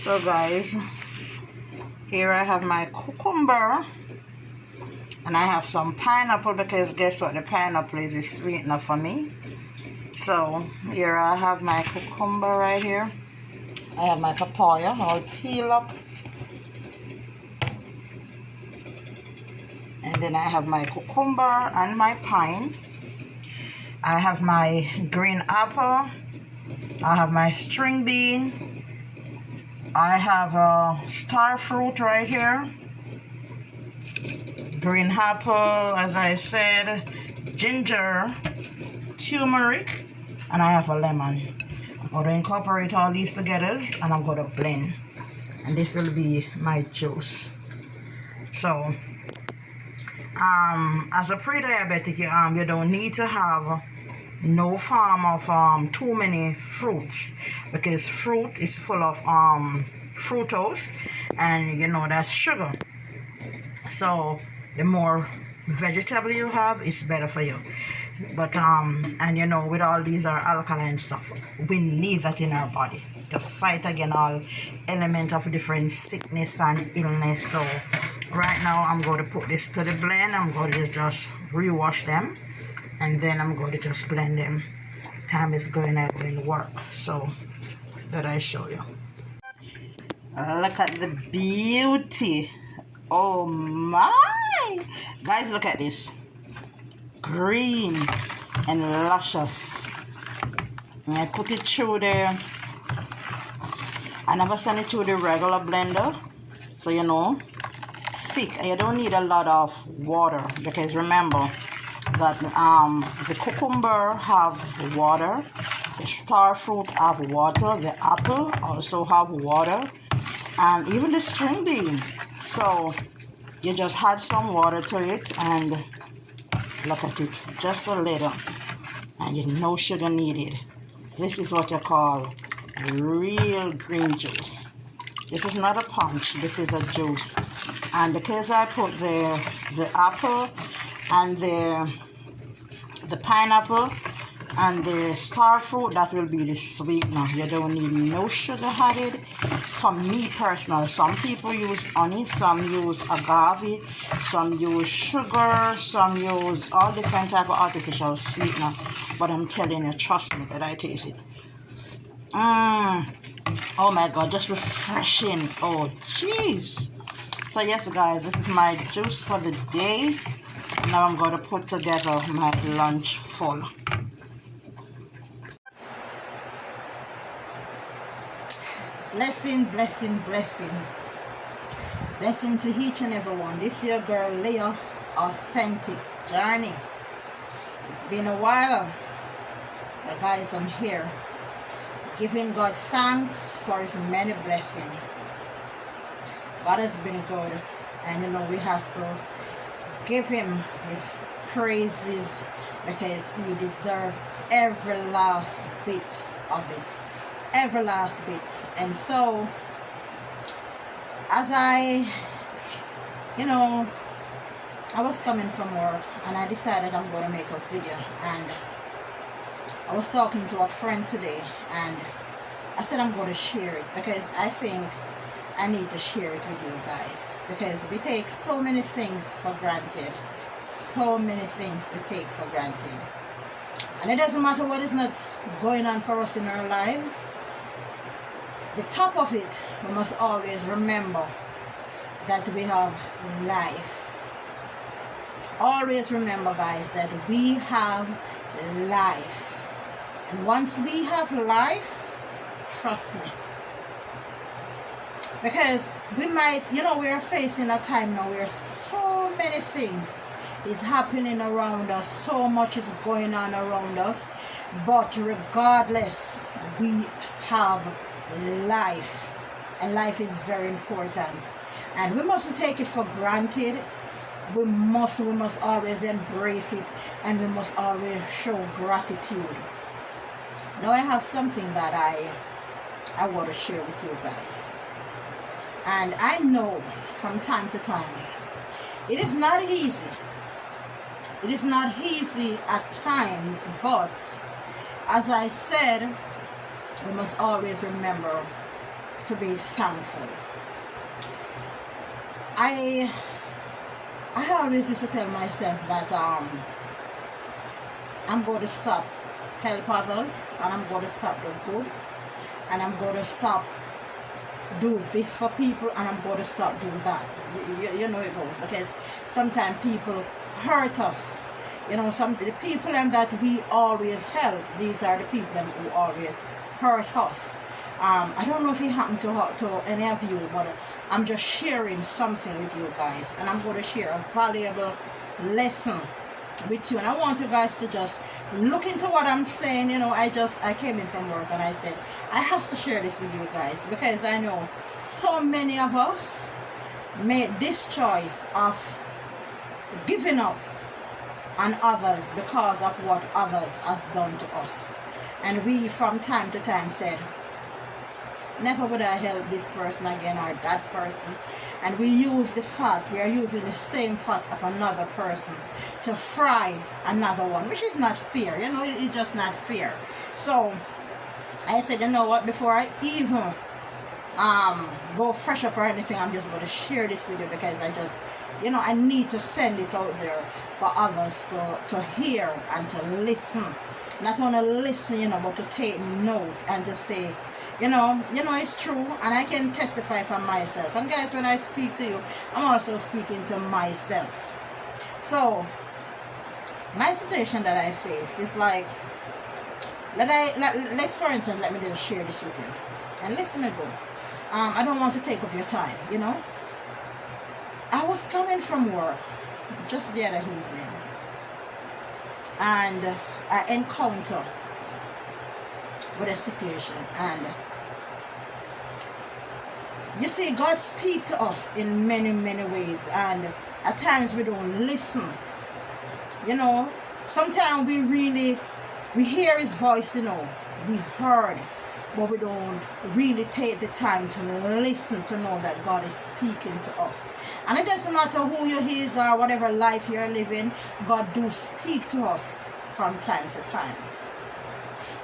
So guys, here I have my cucumber and I have some pineapple, because guess what, the pineapple is a sweetener for me. So here I have my cucumber right here. I have my papaya all peel up, and then I have my cucumber and my pine. I have my green apple. I have my string bean. I have a star fruit right here. Green apple, as I said, ginger, turmeric, and I have a lemon. I'm going to incorporate all these together and I'm going to blend. And this will be my juice. So, as a pre-diabetic, you don't need to have no form of too many fruits, because fruit is full of fructose, and you know that's sugar. So the more vegetable you have, it's better for you. But and you know, with all these are alkaline stuff, we need that in our body to fight against all elements of different sickness and illness. So right now I'm going to put this to the blend. I'm going to just rewash them, and then I'm going to just blend them. Time is going, I'm going to work, so that I show you. Look at the beauty. Oh my guys, look at this, green and luscious. And I put it through there. I never send it through the regular blender, so you know, thick. You don't need a lot of water, because remember that the cucumber have water, the star fruit have water, the apple also have water, and even the string bean. So you just add some water to it, and look at it, just a little, and you no sugar needed. This is what you call real green juice. This is not a punch, this is a juice. And because I put the apple and the pineapple and the star fruit, that will be the sweetener. You don't need no sugar added. For me personally, some people use honey, some use agave, some use sugar, some use all different type of artificial sweetener. But I'm telling you, trust me that I taste it. Oh my god, just refreshing. Oh jeez. So yes guys, this is my juice for the day. Now I'm going to put together my lunch full. Blessing, blessing, blessing. Blessing to each and every one. This is your girl Leah, Authentic Journey. It's been a while, but guys, I'm here giving God thanks for his many blessings. God has been good, and you know, we have to give him his praises, because he deserves every last bit of it, every last bit. And so as I was coming from work, and I decided I'm going to make a video, and I was talking to a friend today, and I said I'm going to share it, because I think I need to share it with you guys, because we take so many things for granted. So many things we take for granted. And it doesn't matter what is not going on for us in our lives. The top of it, we must always remember that we have life. Always remember, guys, that we have life. And once we have life, trust me, because we might, we are facing a time now where so many things is happening around us, so much is going on around us, but regardless, we have life, and life is very important, and we mustn't take it for granted. We must always embrace it, and we must always show gratitude. Now I have something that I want to share with you guys. And I know from time to time, it is not easy. It is not easy at times, but as I said, we must always remember to be thankful. I always used to tell myself that I'm going to stop help others, and I'm going to stop do good, and I'm going to stop do this for people, and I'm going to stop doing that. You know it goes, because sometimes people hurt us. You know, the people that we always help, these are the people who always hurt us. I don't know if it happened to any of you, but I'm just sharing something with you guys, and I'm going to share a valuable lesson with you, and I want you guys to just look into what I'm saying. You know, I came in from work and I said I have to share this with you guys, because I know so many of us made this choice of giving up on others because of what others has done to us, and we from time to time said, never would I help this person again or that person. And we use the fat, we are using the same fat of another person to fry another one, which is not fair. You know, it's just not fair. So I said, you know what, before I even go fresh up or anything, I'm just going to share this with you, because I just, you know, I need to send it out there for others to hear and to listen. Not only listen, you know, but to take note and to say, you know, it's true, and I can testify for myself. And guys, when I speak to you, I'm also speaking to myself. So my situation that I face is like, let's for instance, let me just share this with you, and listen to go. I don't want to take up your time. You know, I was coming from work just the other evening, and I encountered with a situation, and you see, God speaks to us in many ways, and at times we don't listen. You know, sometimes we hear his voice, you know, we heard, but we don't really take the time to listen to know that God is speaking to us. And it doesn't matter who you is or whatever life you're living, God do speak to us from time to time.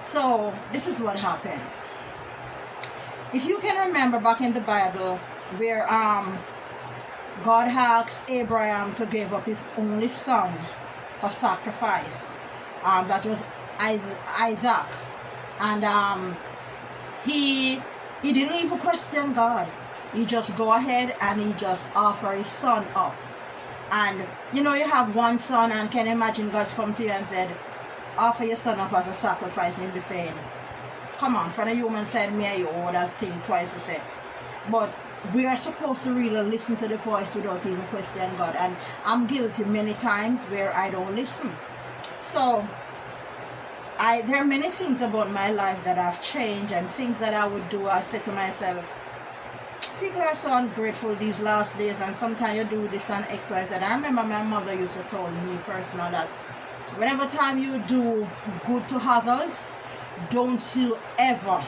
So this is what happened. If you can remember back in the Bible, where God asked Abraham to give up his only son for sacrifice, that was Isaac, and he didn't even question God. He just go ahead and he just offer his son up. And you know, you have one son, and can you imagine God come to you and said, offer your son up as a sacrifice, and you'll be saying, come on, from a human side, me and you would have think twice to say. But we are supposed to really listen to the voice without even questioning God. And I'm guilty many times where I don't listen. So there are many things about my life that have changed, and things that I would do. I said to myself, people are so ungrateful these last days, and sometimes you do this and X, Y, Z. I remember my mother used to tell me personally that whenever time you do good to others, don't you ever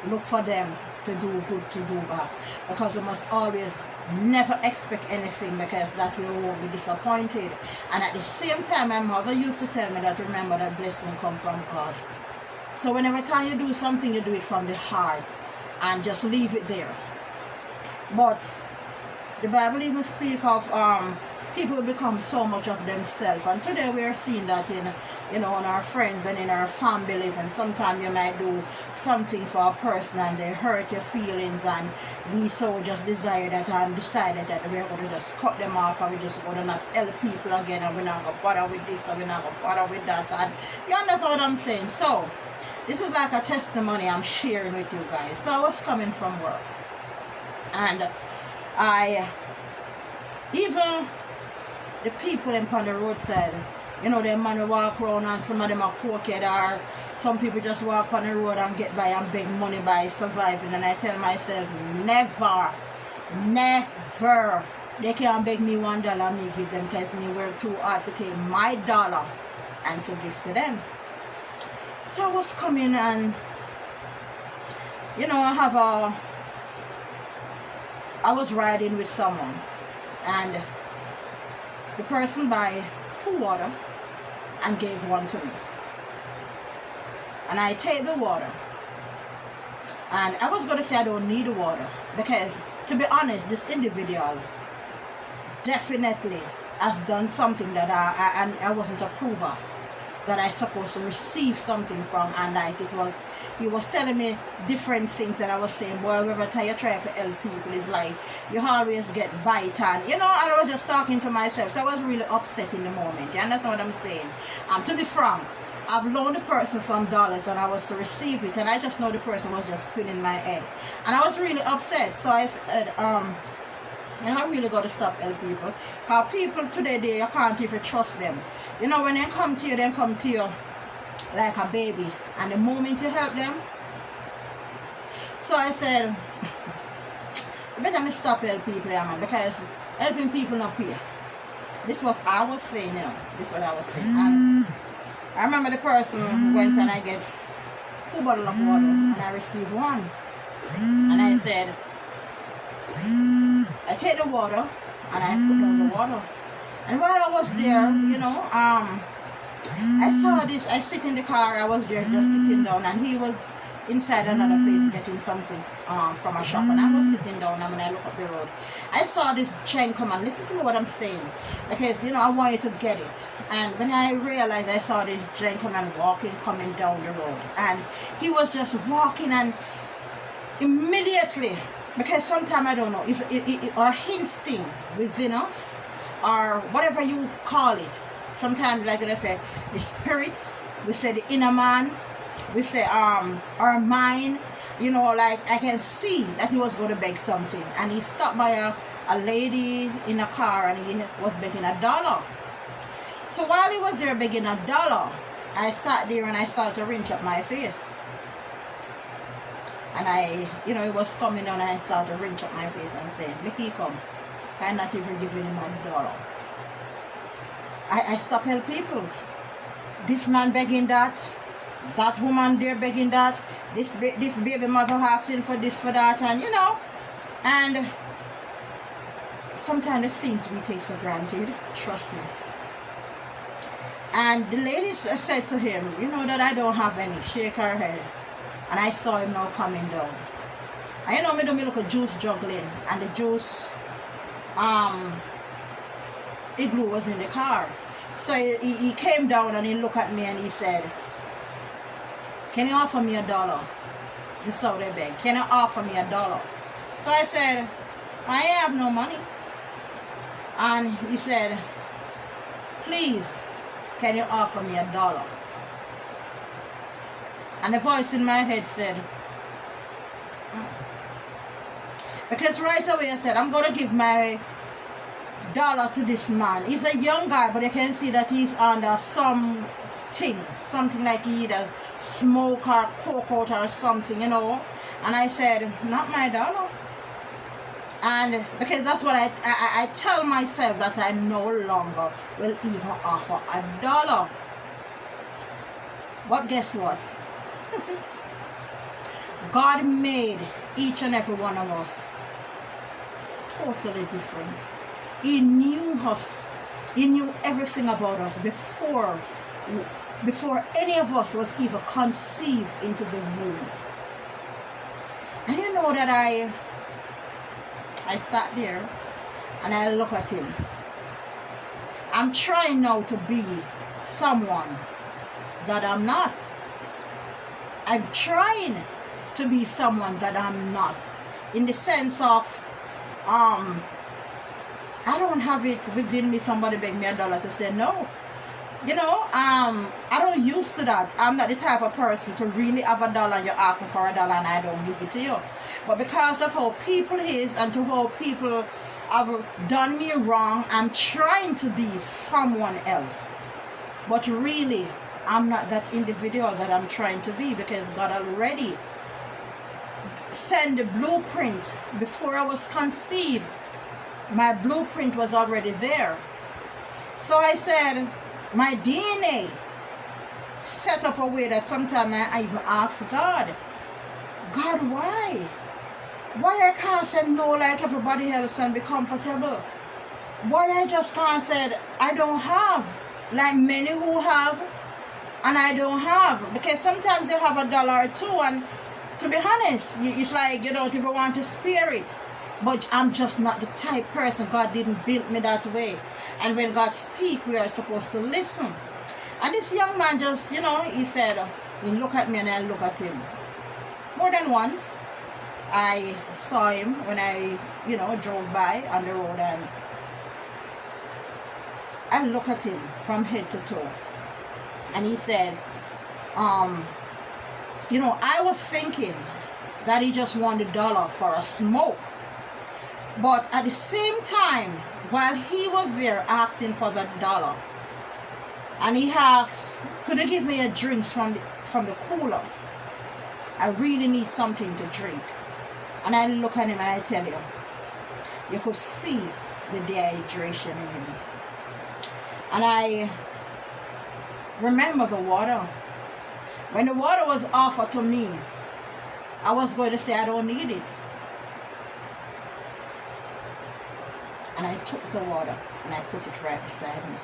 look for them to do good to do back, because we must always never expect anything, because that we won't be disappointed. And at the same time, my mother used to tell me that, remember that blessing come from God. So whenever time you do something, you do it from the heart and just leave it there. But the Bible even speak of people become so much of themselves, and today we are seeing that in, you know, in our friends and in our families. And sometimes you might do something for a person and they hurt your feelings, and we so just desire that and decided that we're going to just cut them off, and we're just going to not help people again, and we're not going to bother with this, and we're not going to bother with that. And you understand what I'm saying? So this is like a testimony I'm sharing with you guys. So I was coming from work, and even the people on the roadside, you know, them man walk around, and some of them are crooked, or some people just walk on the road and get by and beg money by surviving. And I tell myself, never, they can't beg me $1, me give them, because me work too hard to take my dollar and to give to them. So I was coming, and you know, I was riding with someone, and the person buy 2 water and gave 1 to me. And I take the water, And I was going to say I don't need the water because, to be honest, this individual definitely has done something that I wasn't approve of, that I supposed to receive something from. And like he was telling me different things, and I was saying, boy, every time you try to help people, it's like you always get bite. And and I was just talking to myself, so I was really upset in the moment. You understand what I'm saying? To be frank, I've loaned the person some dollars and I was to receive it, and I just know the person was just spinning my head, and I was really upset. So I said, and I really got to stop helping people. Because people today, you can't even trust them. When they come to you like a baby. And the moment you help them. So I said, better me stop helping people, man. Because helping people not pay. This is what I was saying, This is what I was saying. And I remember the person went and I get 2 bottles of water. And I received 1. And I said, I take the water and I put down the water. And while I was there, I saw this. I sit in the car. I was there just sitting down, and he was inside another place getting something from a shop. And I was sitting down, and when I look up the road, I saw this gentleman. Listen to what I'm saying, because I wanted to get it. And when I realized, I saw this gentleman coming down the road, and he was just walking, and immediately. Because sometimes, I don't know, it's our instinct within us, or whatever you call it. Sometimes, like I said, the spirit, we say the inner man, we say our mind, like I can see that he was going to beg something. And he stopped by a lady in a car, and he was begging $1. So while he was there begging $1, I sat there and I started to rinse up my face. And it was coming down, and I started to rinse up my face and saying, Mickey, come. I'm not even giving him $1. I stopped helping people. This man begging that woman there begging that, this baby mother asking for this, for that, and and sometimes the things we take for granted, trust me. And the lady said to him, that I don't have any. Shake her head. And I saw him now coming down. And me do me look at juice juggling. And the juice igloo was in the car. So he came down and he looked at me and he said, can you offer me $1? This is how they beg. Can you offer me $1? So I said, I have no money. And he said, please, can you offer me $1? And the voice in my head said, because right away I said, I'm going to give my $1 to this man. He's a young guy, but you can see that he's under something like he either smoke or coke out or something, And I said, not my $1. And because that's what I tell myself, that I no longer will even offer $1. But guess what? God made each and every one of us totally different. He knew us. He knew everything about us before any of us was even conceived into the womb. And that I sat there and I look at him. I'm trying now to be someone that I'm not. I'm trying to be someone that I'm not, in the sense of I don't have it within me. Somebody beg me $1 to say no. I don't used to that. I'm not the type of person to really have $1 and you ask me for $1 and I don't give it to you. But because of how people is and to how people have done me wrong, I'm trying to be someone else. But really, I'm not that individual that I'm trying to be, because God already sent the blueprint before I was conceived. My blueprint was already there. So I said, my DNA set up a way that sometimes I even ask God, why? Why I can't say no like everybody else and be comfortable? Why I just can't say I don't have, like many who have, and I don't have? Because sometimes you have $1 or $2, and to be honest, it's like you don't even want to spare it. But I'm just not the type person. God didn't build me that way. And when God speaks, we are supposed to listen. And this young man just, he said, he looked at me and I looked at him. More than once, I saw him when I, drove by on the road, and I looked at him from head to toe. And he said, I was thinking that he just wanted $1 for a smoke. But at the same time, while he was there asking for that $1, and he asked, could you give me a drink from the cooler? I really need something to drink. And I look at him and I tell him, you could see the dehydration in him. And I remember the water. When the water was offered to me, I was going to say I don't need it. And I took the water and I put it right beside me.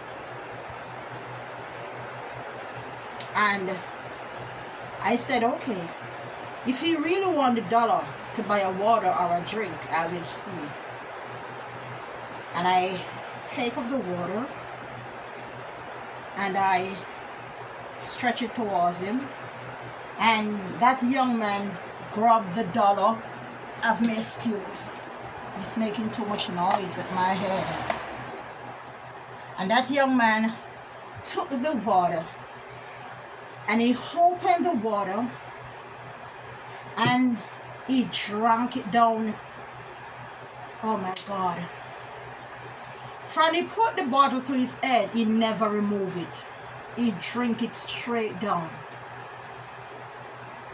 And I said, okay, if you really want the $1 to buy a water or a drink, I will see. And I take up the water and I stretch it towards him. And that young man grabbed the $1. Have me excused. It's making too much noise at my head. And that young man took the water and he opened the water and he drank it down. Oh my God. From he put the bottle to his head, he never removed it. He drank it straight down.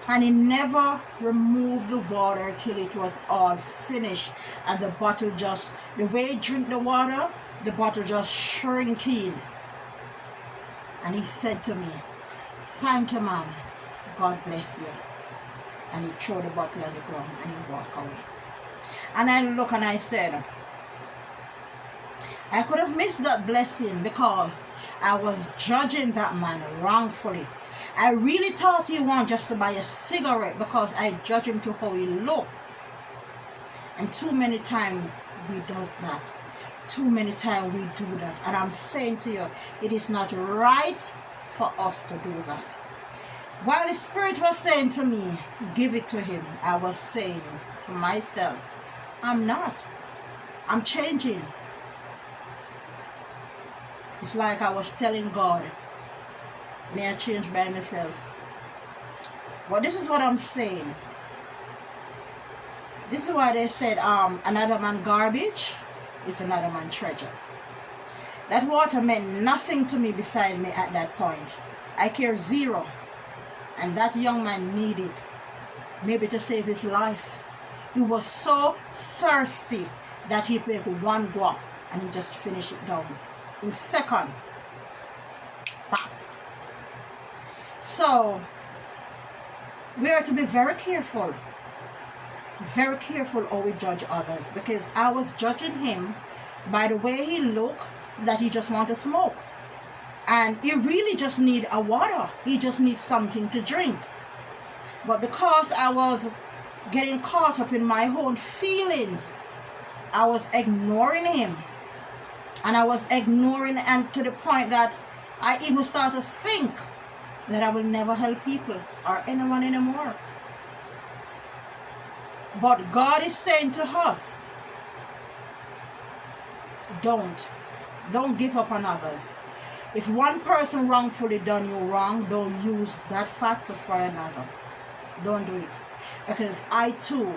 And he never removed the water till it was all finished. And the bottle just, the way he drank the water, the bottle just shrinking. And he said to me, thank you, man. God bless you. And he threw the bottle on the ground and he walked away. And I look and I said, I could have missed that blessing because I was judging that man wrongfully. I really thought he wanted just to buy a cigarette because I judge him to how he looked. And too many times we does that. Too many times we do that. And I'm saying to you, it is not right for us to do that. While the Spirit was saying to me, give it to him, I was saying to myself, I'm not. I'm changing. It's like I was telling God, may I change by myself? But this is what I'm saying. This is why they said another man garbage is another man treasure. That water meant nothing to me beside me at that point. I care zero. And that young man needed maybe to save his life. He was so thirsty that he took one guap and he just finished it down in second. Bam. So we are to be very careful how we judge others, because I was judging him by the way he looked, that he just wanted to smoke, and he really just need a water. He just needs something to drink. But because I was getting caught up in my own feelings, I was ignoring him, and I was ignoring, and to the point that I even started to think that I will never help people or anyone anymore. But God is saying to us, don't give up on others. If one person wrongfully done you wrong, don't use that factor for another. Don't do it. Because I too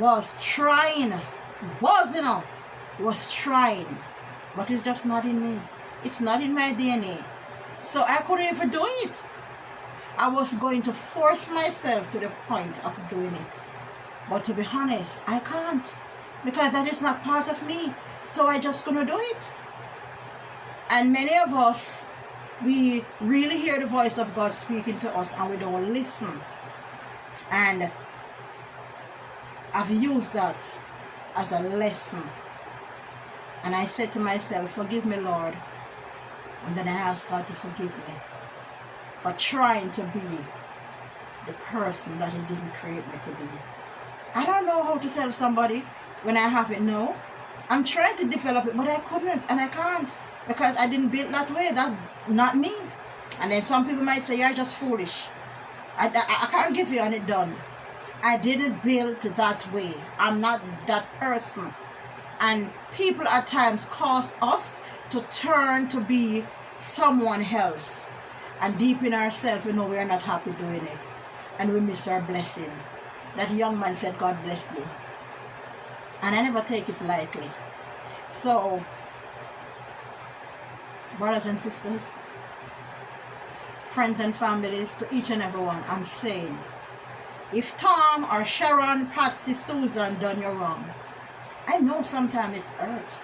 was trying, but it's just not in me. It's not in my DNA. So I couldn't even do it. I was going to force myself to the point of doing it. But to be honest, I can't, because that is not part of me. So I just gonna do it. And many of us, we really hear the voice of God speaking to us and we don't listen. And I've used that as a lesson. And I said to myself, forgive me, Lord. And then I asked God to forgive me for trying to be the person that he didn't create me to be. I don't know how to tell somebody when I haven't know. I'm trying to develop it, but I couldn't and I can't because I didn't build that way. That's not me. And then some people might say, you're just foolish. I can't give you any done. I didn't build that way. I'm not that person. And people at times cause us to turn to be someone else. And deep in ourselves, we know we're not happy doing it. And we miss our blessing. That young man said, God bless you. And I never take it lightly. So, brothers and sisters, friends and families, to each and every one, I'm saying, if Tom or Sharon, Patsy, Susan done you wrong, I know sometimes it's hurt.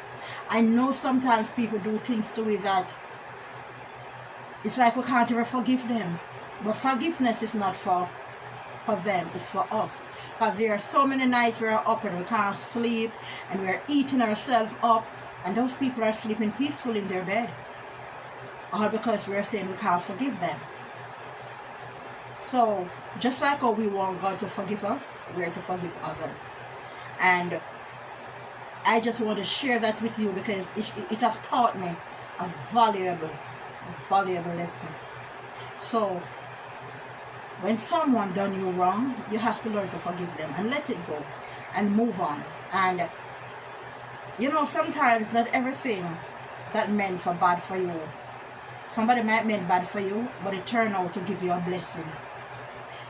I know sometimes people do things to me that it's like we can't ever forgive them. But forgiveness is not for them, it's for us. Because there are so many nights we're up and we can't sleep and we're eating ourselves up, and those people are sleeping peaceful in their bed. All because we're saying we can't forgive them. So, just like how we want God to forgive us, we're to forgive others. And I just want to share that with you because it has taught me a valuable lesson. So, when someone done you wrong, you have to learn to forgive them and let it go and move on. And, you know, sometimes not everything that meant for bad for you, somebody might mean bad for you, but it turned out to give you a blessing.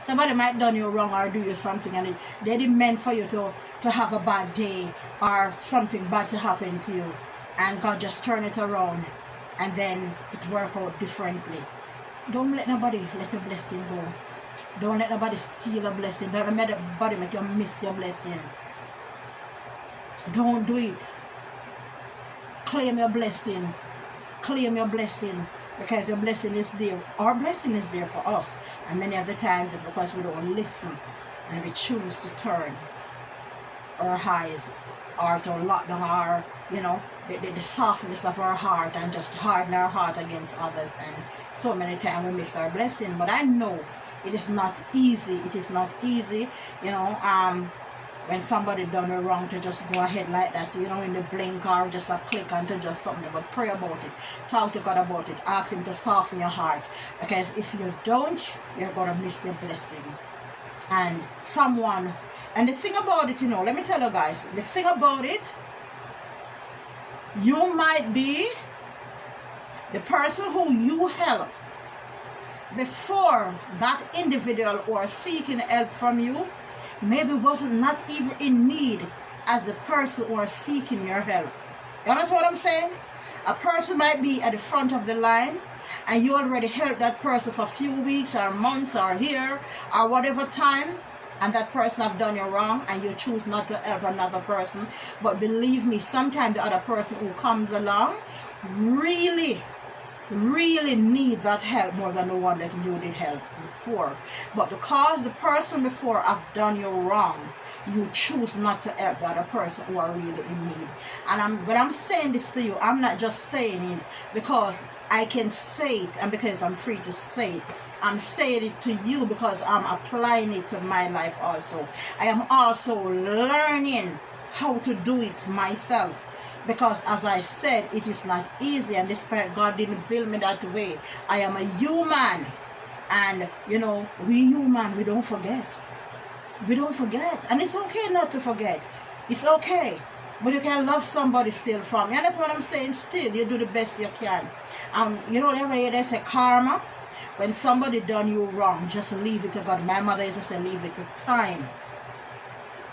Somebody might done you wrong or do you something and they didn't mean for you to have a bad day or something bad to happen to you. And God just turned it around and then it worked out differently. Don't let nobody let a blessing go. Don't let nobody steal a blessing. Don't let nobody make you miss your blessing. Don't do it. Claim your blessing. Claim your blessing. Because your blessing is there. Our blessing is there for us. And many of the times it's because we don't listen. And we choose to turn our eyes or to lock down our, you know, the softness of our heart and just harden our heart against others. And so many times we miss our blessing. But I know it is not easy. It is not easy, you know, when somebody done it wrong to just go ahead like that, you know, in the blink or just a click and to just something. But pray about it. Talk to God about it. Ask Him to soften your heart. Because if you don't, you're going to miss your blessing. And someone, and the thing about it, you know, let me tell you guys, the thing about it, you might be the person who you help before that individual who are seeking help from you maybe wasn't not even in need as the person who are seeking your help. You understand what I'm saying? A person might be at the front of the line and you already helped that person for a few weeks or months or year or whatever time, and that person have done you wrong and you choose not to help another person. But believe me, sometimes the other person who comes along really need that help more than the one that you did help before. But because the person before have done you wrong, you choose not to help the other person who are really in need. And when I'm saying this to you, I'm not just saying it because I can say it and because I'm free to say it. I'm saying it to you because I'm applying it to my life also. I am also learning how to do it myself. Because as I said, it is not easy, and despite God didn't build me that way, I am a human. And, you know, we human, we don't forget. We don't forget. And it's okay not to forget. It's okay. But you can love somebody still from you. And that's what I'm saying. Still, you do the best you can. You know, every day they say karma. When somebody done you wrong, just leave it to God. My mother used to say, leave it to time.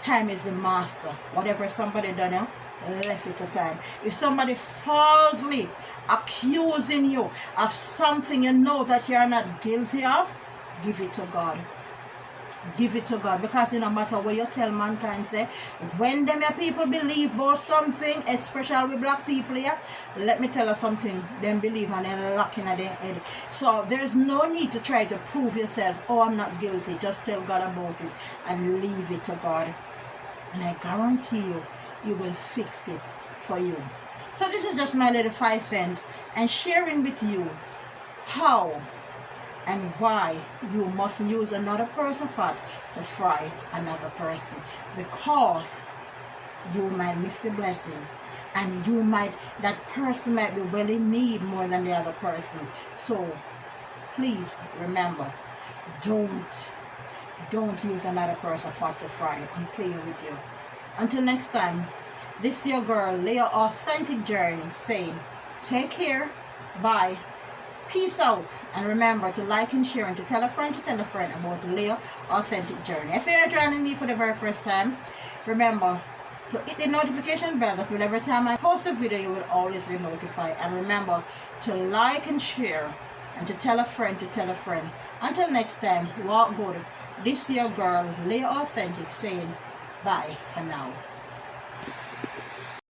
Time is the master. Whatever somebody done you, left it to time. If somebody falsely accusing you of something you know that you are not guilty of, give it to God. Give it to God. Because no matter what you tell mankind, say, when them your people believe about something, especially with black people here, let me tell you something, them believe and they're locking at their head. So there's no need to try to prove yourself, oh, I'm not guilty. Just tell God about it and leave it to God. And I guarantee you, He will fix it for you. So this is just my little 5 cents and sharing with you how and why you mustn't use another person's fat to fry another person, because you might miss the blessing, and that person might be well in need more than the other person. So please remember, don't use another person's fat to fry. I'm playing with you. Until next time, this is your girl Leah Authentic Journey saying take care, bye, peace out, and remember to like and share and to tell a friend about Leah Authentic Journey. If you're joining me for the very first time, remember to hit the notification bell, that whenever time I post a video you will always be notified. And remember to like and share and to tell a friend to tell a friend. Until next time, walk good. This is your girl Leah Authentic saying bye for now.